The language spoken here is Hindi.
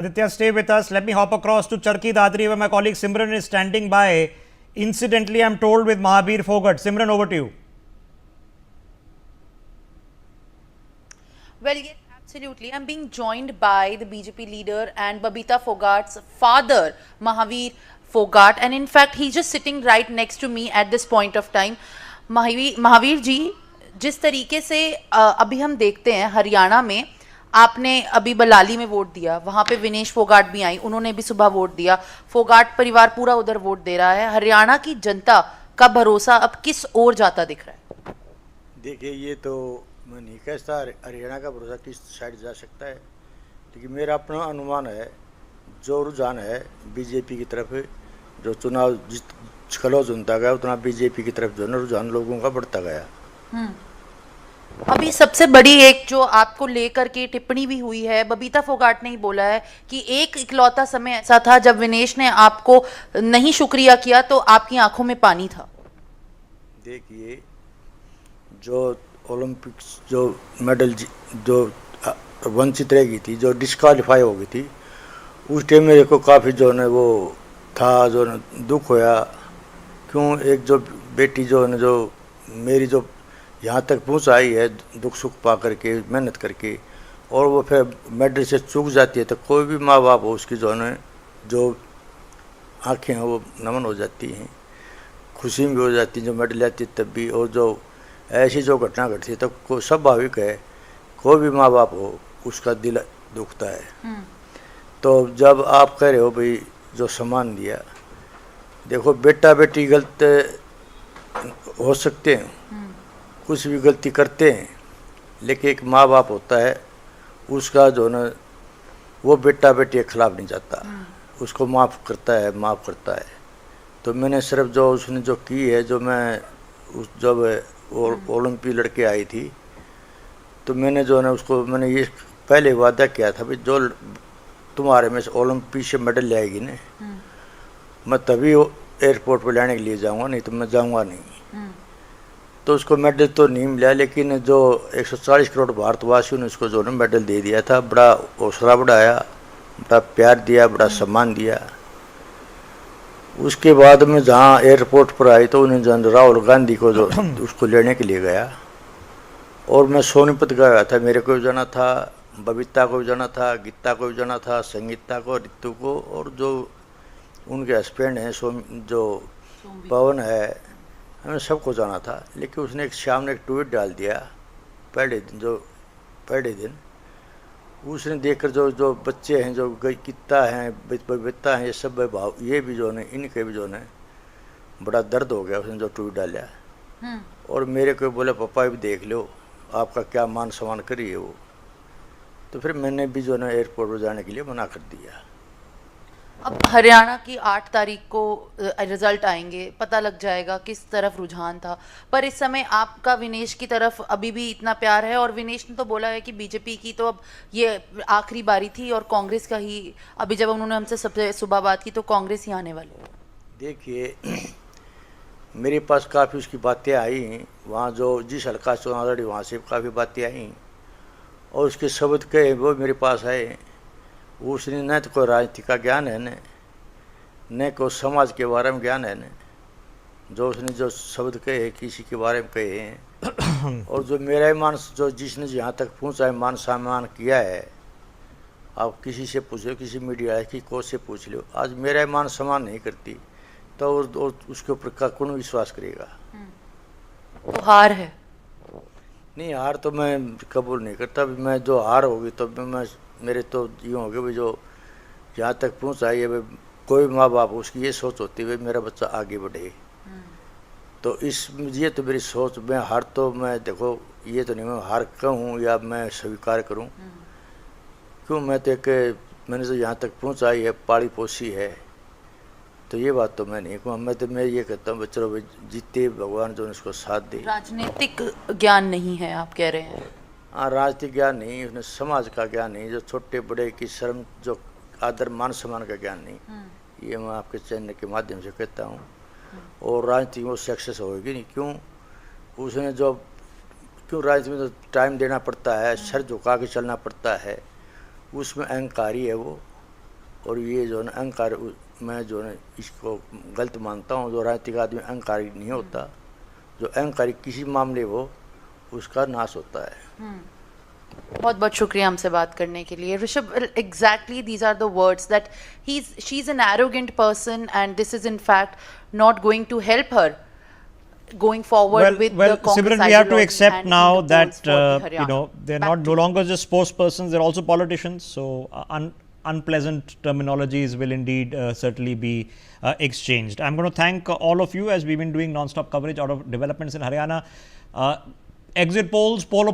Aditya, stay with us. Let me hop across to Charki Dadri, where my colleague Simran is standing by. Incidentally, I'm told with Mahabir Fogart. Simran, over to you. Well, yes, absolutely. I'm being joined by the BJP leader and Babita Fogart's father, Mahavir Fogart. And in fact, he's just sitting right next to me at this point of time. Mahavir ji, जिस तरीके से अभी हम देखते हैं हरियाणा में, आपने अभी बलाली में वोट दिया, वहाँ पे विनेश फोगाट भी आई, उन्होंने भी सुबह वोट दिया, फोगाट परिवार पूरा उधर वोट दे रहा है। हरियाणा की जनता का भरोसा अब किस ओर जाता दिख रहा है? देखिए, ये तो मैं नहीं कहता हरियाणा का भरोसा किस साइड जा सकता है, लेकिन मेरा अपना अनुमान है, जो रुझान है बीजेपी की तरफ, जो चुनाव जिस क्लोज होता गया उतना बीजेपी की तरफ जो है रुझान लोगों का बढ़ता गया। अभी सबसे बड़ी एक जो आपको लेकर के टिप्पणी भी हुई है, बबीता फोगाट ने ही बोला है कि एक इकलौता समय ऐसा था जब विनेश ने आपको नहीं शुक्रिया किया तो आपकी आंखों में पानी था। देखिए, जो ओलंपिक्स जो मेडल जो वंचित रह गई थी, जो डिस्क्वालीफाई हो गई थी, उस टाइम मेरे को काफ़ी जो है वो था, जो दुख होया। क्यों, एक जो बेटी जो है जो मेरी जो यहाँ तक पहुँच आई है दुख सुख पा करके, मेहनत करके, और वो फिर मेडल से चूक जाती है, तो कोई भी माँ बाप हो उसकी जो है जो आँखें हैं वो नमन हो जाती हैं, खुशी भी हो जाती है जो मेडल आती है तब भी। और जो ऐसी जो घटना घटती है तो कोई स्वाभाविक है, कोई भी माँ बाप हो उसका दिल दुखता है। तो जब आप कह रहे हो भाई जो सम्मान दिया, देखो बेटा बेटी गलत हो सकते हैं, कुछ भी गलती करते हैं, लेकिन एक माँ बाप होता है उसका जो ना वो बेटा बेटी के खिलाफ नहीं जाता, उसको माफ़ करता है, माफ़ करता है। तो मैंने सिर्फ जो उसने जो की है, जो मैं उस जब ओलंपिक लड़के आई थी तो मैंने जो है ना उसको मैंने ये पहले वादा किया था भाई जो तुम्हारे में से ओलंपिक से मेडल ले आएगी ना, मैं तभी एयरपोर्ट पर लाने के लिए जाऊंगा, नहीं तो मैं जाऊंगा नहीं। तो उसको मेडल तो नहीं मिला, लेकिन जो 140 करोड़ भारतवासियों ने उसको जो है मेडल दे दिया था, बड़ा हौसला बढ़ाया, बड़ा प्यार दिया, बड़ा सम्मान दिया। उसके बाद में जहाँ एयरपोर्ट पर आई तो उन्हें जन राहुल गांधी को जो उसको लेने के लिए गया, और मैं सोनीपत गया था, मेरे को भी जाना था, बबीता को भी जाना था, गीता को भी जाना था, संगीता को, रितु को, और जो उनके हस्बैंड हैं जो पवन है, हमें सबको जाना था। लेकिन उसने एक शाम ने एक ट्वीट डाल दिया पहले दिन उसने देखकर जो जो बच्चे हैं, जो किता हैं, बबीता हैं, ये सब भाव ये भी जो है इनके भी जो है बड़ा दर्द हो गया। उसने जो ट्वीट डाला और मेरे को बोले पापा भी देख लो आपका क्या मान सम्मान करी है वो। तो फिर मैंने भी जो है एयरपोर्ट पर जाने के लिए मना कर दिया। अब हरियाणा की 8 तारीख को रिजल्ट आएंगे, पता लग जाएगा किस तरफ रुझान था, पर इस समय आपका विनेश की तरफ अभी भी इतना प्यार है, और विनेश ने तो बोला है कि बीजेपी की तो अब ये आखिरी बारी थी और कांग्रेस का ही, अभी जब उन्होंने हमसे सबसे सुबह बात की तो कांग्रेस ही आने वाली। देखिए, मेरे पास काफ़ी उसकी बातें आई, वहाँ जो जिस हल्का चुनाव लड़ी वहाँ से काफ़ी बातें आई, और उसके शब्द कहे वो मेरे पास आए। उसने न तो कोई राजनीति का ज्ञान है न कोई समाज के बारे में ज्ञान है न, जो उसने जो शब्द कहे किसी के बारे में कहे हैं, और जो मेरा मान जो जिसने यहाँ तक पहुँचा है, मान सम्मान किया है, आप किसी से पूछ लो, किसी मीडिया की को से पूछ लो, आज मेरा मान सम्मान नहीं करती तो और उसके ऊपर का कौन विश्वास करेगा। तो हार है? नहीं, हार तो मैं कबूल नहीं करता। मैं जो हार होगी तो मैं मेरे तो यूँ हो गया भाई जो यहाँ तक पहुँचा है भाई, कोई माँ बाप उसकी ये सोच होती है मेरा बच्चा आगे बढ़े। तो ये तो मेरी सोच। मैं हार तो मैं देखो ये तो नहीं मैं हार कहूँ या मैं स्वीकार करूँ, क्यों मैं तो एक मैंने जो यहाँ तक पहुँचाई है, पाली पोसी है, तो ये बात तो मैं नहीं कहूँ। मैं ये कहता हूँ चलो भाई जीते भगवान जो उसको साथ दे। राजनीतिक ज्ञान नहीं है आप कह रहे हैं? हाँ, राजनीतिक ज्ञान नहीं, उसने समाज का ज्ञान नहीं, जो छोटे बड़े की शर्म, जो आदर मान सम्मान का ज्ञान नहीं, ये मैं आपके चैनल के माध्यम से कहता हूँ। और राजनीति में वो सक्सेस होगी नहीं, क्यों उसने जो क्यों राजनीति में तो टाइम देना पड़ता है, सर झुका के चलना पड़ता है, उसमें अहंकारी है वो। और ये जो है ना अहंकार, मैं जो है इसको गलत मानता हूँ। जो राजनीतिक आदमी अहंकारी नहीं होता, जो अहंकारी किसी मामले वो उसका नाश होता है। बहुत बहुत शुक्रिया हमसे बात करने के लिए Rishabh. Exactly these are the words that she is an arrogant person and this is in fact not going to help her going forward with the Congress Simran, we have to ideology accept and in now the that polls for the you Haryana. know they're Back not to no you. longer just sportspersons; they're also politicians. So unpleasant terminologies will indeed certainly be exchanged. I'm going to thank all of you as we've been doing non-stop coverage out of developments in Haryana. Exit polls, poll